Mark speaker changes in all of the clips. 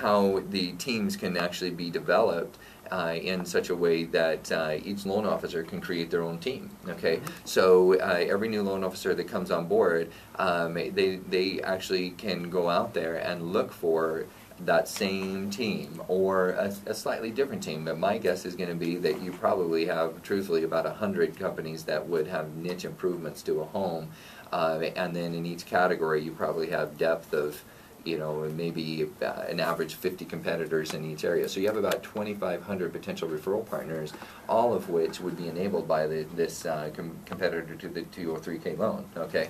Speaker 1: how the teams can actually be developed in such a way that each loan officer can create their own team. Okay, so every new loan officer that comes on board, they actually can go out there and look for that same team or a slightly different team. But my guess is going to be that you probably have, truthfully, about 100 companies that would have niche improvements to a home, and then in each category you probably have depth of, you know, maybe an average 50 competitors in each area. So you have about 2,500 potential referral partners, all of which would be enabled by this competitor to the 203K loan. Okay,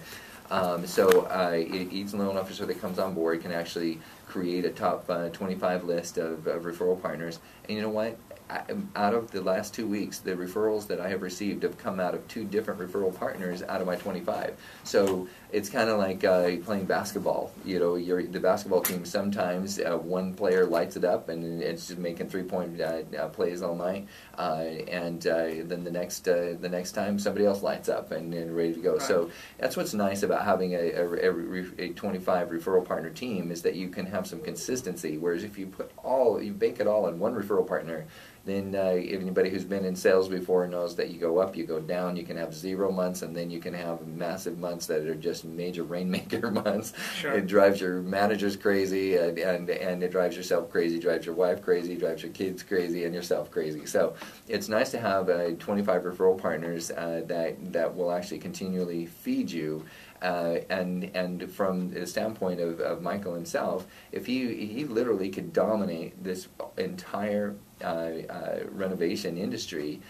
Speaker 1: so each loan officer that comes on board can actually create a top 25 list of referral partners. And you know what? Out of the last 2 weeks, the referrals that I have received have come out of 2 different referral partners out of my 25. So it's kind of like playing basketball. You know, the basketball team, sometimes one player lights it up and it's just making 3-point plays all night, and then the next time somebody else lights up and ready to go. Right. So that's what's nice about having a 25 referral partner team, is that you can have some consistency. Whereas if you bake it all in one referral partner, then anybody who's been in sales before knows that you go up, you go down. You can have 0 months, and then you can have massive months that are just major rainmaker months. Sure. It drives your managers crazy, and it drives yourself crazy, drives your wife crazy, drives your kids crazy, and yourself crazy. So it's nice to have 25 referral partners that will actually continually feed you. And from the standpoint of Michael himself, if he literally could dominate this entire renovation industry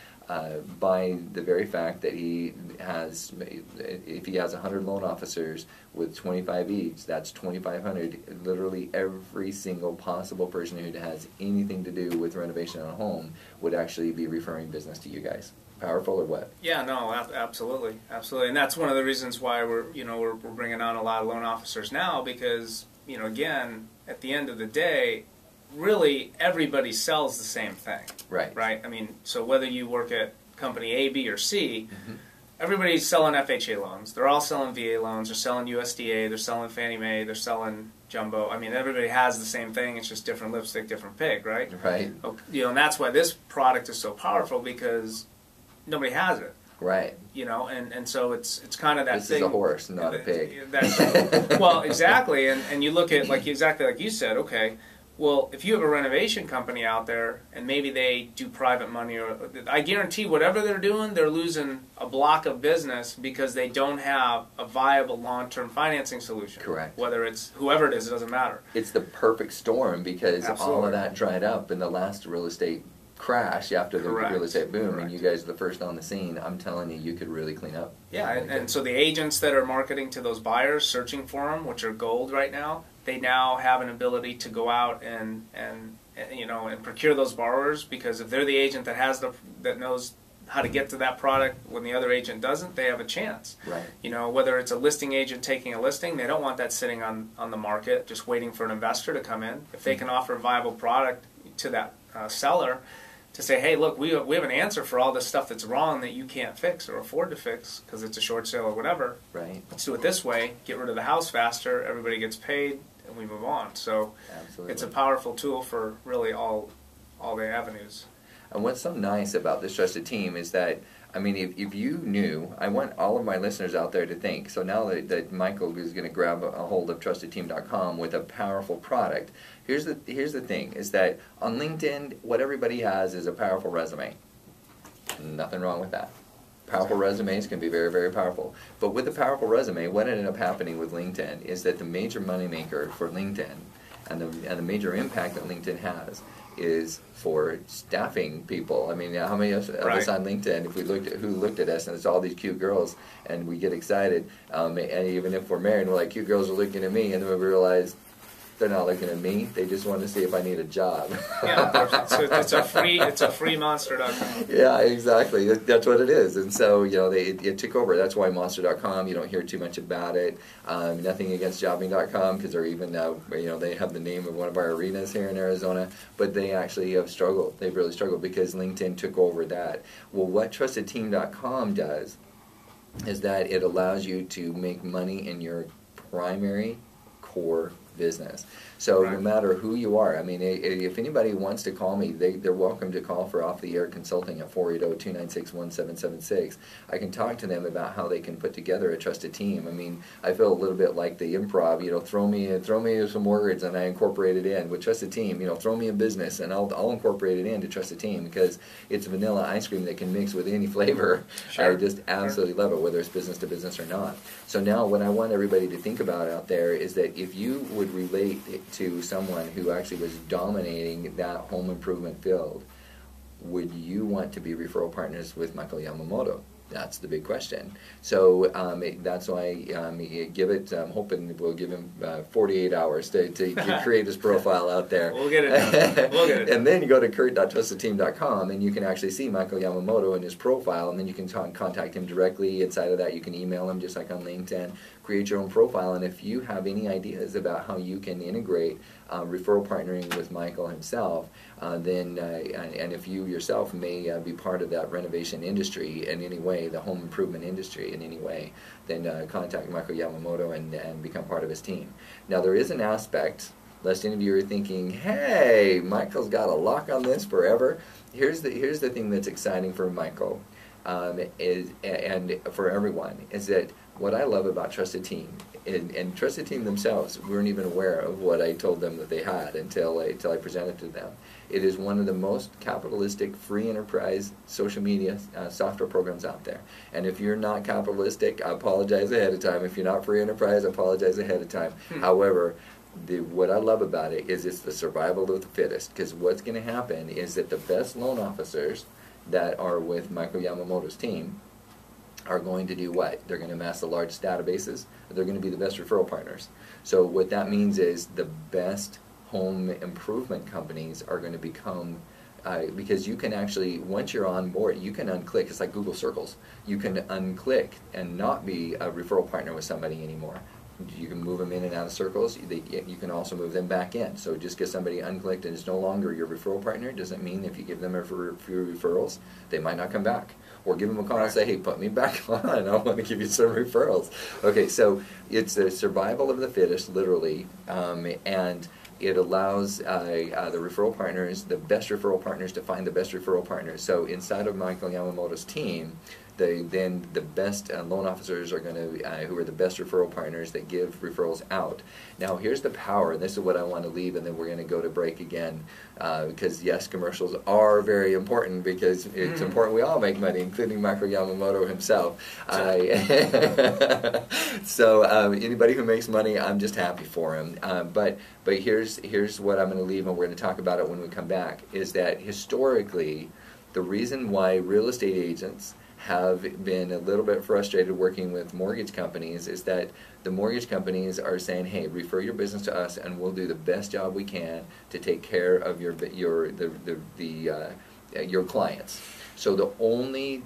Speaker 1: by the very fact that if he has 100 loan officers with 25 each, that's 2,500. Literally every single possible person who has anything to do with renovation on a home would actually be referring business to you guys. Powerful or what?
Speaker 2: Yeah, no, absolutely, absolutely, and that's one of the reasons why we're bringing on a lot of loan officers now, because again, at the end of the day, really everybody sells the same thing.
Speaker 1: Right.
Speaker 2: Right. I mean, so whether you work at company A, B, or C, everybody's selling FHA loans. They're all selling VA loans. They're selling USDA. They're selling Fannie Mae. They're selling jumbo. I mean, everybody has the same thing. It's just different lipstick, different pig, right?
Speaker 1: Right.
Speaker 2: And that's why this product is so powerful, because nobody has it.
Speaker 1: Right.
Speaker 2: And so it's kind of that
Speaker 1: this
Speaker 2: thing.
Speaker 1: This is a horse, not a pig.
Speaker 2: Well, exactly. And you look at, exactly like you said, okay, well, if you have a renovation company out there and maybe they do private money, or I guarantee whatever they're doing, they're losing a block of business because they don't have a viable long-term financing solution.
Speaker 1: Correct.
Speaker 2: Whether it's whoever it is, it doesn't matter.
Speaker 1: It's the perfect storm, because
Speaker 2: Absolutely.
Speaker 1: all of that dried up in the last real estate crash after the
Speaker 2: Correct.
Speaker 1: real estate boom.
Speaker 2: Correct.
Speaker 1: And you guys are the first on the scene. I'm telling you, you could really clean up.
Speaker 2: Yeah, and so the agents that are marketing to those buyers, searching for them, which are gold right now, they now have an ability to go out and procure those borrowers, because if they're the agent that knows how to get to that product when the other agent doesn't, they have a chance.
Speaker 1: Right.
Speaker 2: Whether it's a listing agent taking a listing, they don't want that sitting on the market just waiting for an investor to come in. If they can offer a viable product to that seller, to say, hey, look, we have an answer for all this stuff that's wrong that you can't fix or afford to fix because it's a short sale or whatever.
Speaker 1: Right.
Speaker 2: Let's do it this way, get rid of the house faster, everybody gets paid, and we move on. So
Speaker 1: Absolutely.
Speaker 2: It's a powerful tool for really all the avenues.
Speaker 1: And what's so nice about this trusted team is that, I mean, if you knew, I want all of my listeners out there to think, so now that Michael is going to grab a hold of TrustedTeam.com with a powerful product, here's the thing, is that on LinkedIn, what everybody has is a powerful resume. Nothing wrong with that. Powerful resumes can be very, very powerful. But with a powerful resume, what ended up happening with LinkedIn is that the major moneymaker for LinkedIn and the major impact that LinkedIn has is for staffing people. I mean, how many of us on LinkedIn, if we looked at us and it's all these cute girls, and we get excited, and even if we're married, we're like, cute girls are looking at me, and then we realize they're not looking at me. They just want to see if I need a job.
Speaker 2: Yeah, so it's a free Monster.com.
Speaker 1: Yeah, exactly. That's what it is. And so, it took over. That's why Monster.com, you don't hear too much about it. Nothing against Jobbing.com, because they're even now, they have the name of one of our arenas here in Arizona, but they actually have struggled. They've really struggled because LinkedIn took over that. Well, what TrustedTeam.com does is that it allows you to make money in your primary core business. So
Speaker 2: Right.
Speaker 1: no matter who you are, I mean, if anybody wants to call me, they're welcome to call for off-the-air consulting at 480-296-1776. I can talk to them about how they can put together a trusted team. I mean, I feel a little bit like the improv, you know, throw me some words and I incorporate it in. With trusted team, you know, throw me a business and I'll incorporate it into trusted team, because it's vanilla ice cream that can mix with any flavor.
Speaker 2: Sure.
Speaker 1: I just absolutely love it, whether it's business to business or not. So now what I want everybody to think about out there is that if you would relate to someone who actually was dominating that home improvement field, would you want to be referral partners with Michael Yamamoto? That's the big question. So that's why give it. I'm hoping we'll give him 48 hours to create his profile out there.
Speaker 2: We'll get it done. We'll get it done.
Speaker 1: And then you go to kurt.trustedteam.com and you can actually see Michael Yamamoto and his profile, and then you can contact him directly. Inside of that, you can email him just like on LinkedIn. Create your own profile, and if you have any ideas about how you can integrate referral partnering with Michael himself, then and if you yourself may be part of that renovation industry in any way, the home improvement industry in any way, then contact Michael Yamamoto and become part of his team. Now there is an aspect, lest any of you are thinking, hey, Michael's got a lock on this forever. Here's the thing that's exciting for Michael, and for everyone, is that what I love about Trusted Team, and Trusted Team themselves weren't even aware of what I told them that they had until I presented to them. It is one of the most capitalistic, free enterprise social media software programs out there. And if you're not capitalistic, I apologize ahead of time. If you're not free enterprise, I apologize ahead of time. However, what I love about it is it's the survival of the fittest, because what's going to happen is that the best loan officers that are with Michael Yamamoto's team are going to do what? They're going to amass the largest databases. They're going to be the best referral partners. So what that means is the best home improvement companies are going to become, because you can actually, once you're on board, you can unclick. It's like Google Circles. You can unclick and not be a referral partner with somebody anymore. You can move them in and out of circles. You can also move them back in. So just because somebody unclicked and is no longer your referral partner doesn't mean if you give them a few referrals, they might not come back. Or give them a call and say, hey, put me back on. I want to give you some referrals. Okay, so it's the survival of the fittest, literally, and it allows the referral partners, the best referral partners, to find the best referral partners. So inside of Michael Yamamoto's team, then the best loan officers are going to, who are the best referral partners that give referrals out. Now here's the power, and this is what I want to leave, and then we're going to go to break again, because yes, commercials are very important, because it's important we all make money, including Michael Yamamoto himself. So anybody who makes money, I'm just happy for him. But here's what I'm going to leave, and we're going to talk about it when we come back, is that historically, the reason why real estate agents have been a little bit frustrated working with mortgage companies is that the mortgage companies are saying, hey, refer your business to us and we'll do the best job we can to take care of your clients. So the only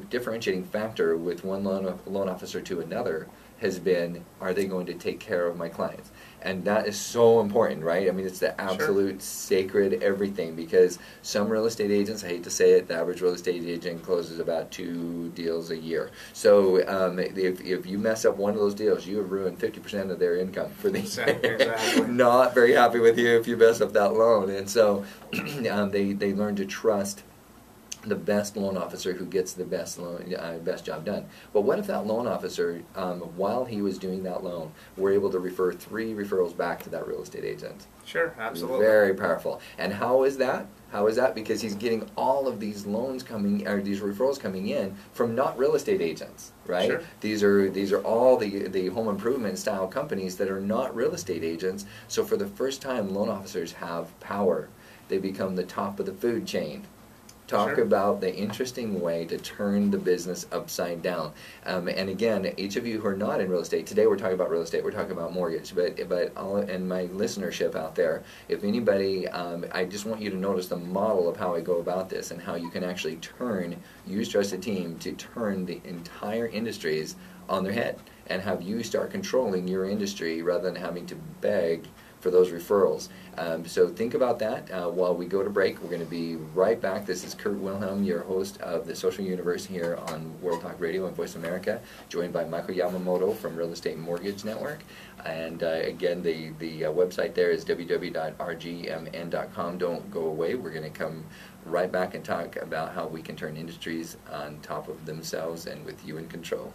Speaker 1: differentiating factor with one loan officer to another has been, are they going to take care of my clients? And that is so important, right? I mean, it's the absolute sacred everything, because some real estate agents, I hate to say it, the average real estate agent closes about 2 deals a year. So if you mess up one of those deals, you have ruined 50% of their income for the year.
Speaker 2: Exactly.
Speaker 1: Not very happy with you if you mess up that loan. And so they learn to trust the best loan officer who gets the best job done. But what if that loan officer, while he was doing that loan, were able to refer 3 referrals back to that real estate agent?
Speaker 2: Sure, absolutely.
Speaker 1: Very powerful. And how is that? How is that? Because he's getting all of these loans coming, or these referrals coming in from not real estate agents, right?
Speaker 2: Sure.
Speaker 1: These are all the home improvement style companies that are not real estate agents. So for the first time, loan officers have power. They become the top of the food chain. Talk about the interesting way to turn the business upside down. And again, each of you who are not in real estate, today we're talking about real estate, we're talking about mortgage, but all, and my listenership out there, if anybody, I just want you to notice the model of how I go about this and how you can actually use Trusted Team to turn the entire industries on their head and have you start controlling your industry rather than having to beg for those referrals. So think about that while we go to break. We're going to be right back. This is Kurt Wilhelm, your host of the Social Universe here on World Talk Radio and Voice America, joined by Michael Yamamoto from Real Estate Mortgage Network. And again, the website there is www.rgmn.com. Don't go away. We're going to come right back and talk about how we can turn industries on top of themselves and with you in control.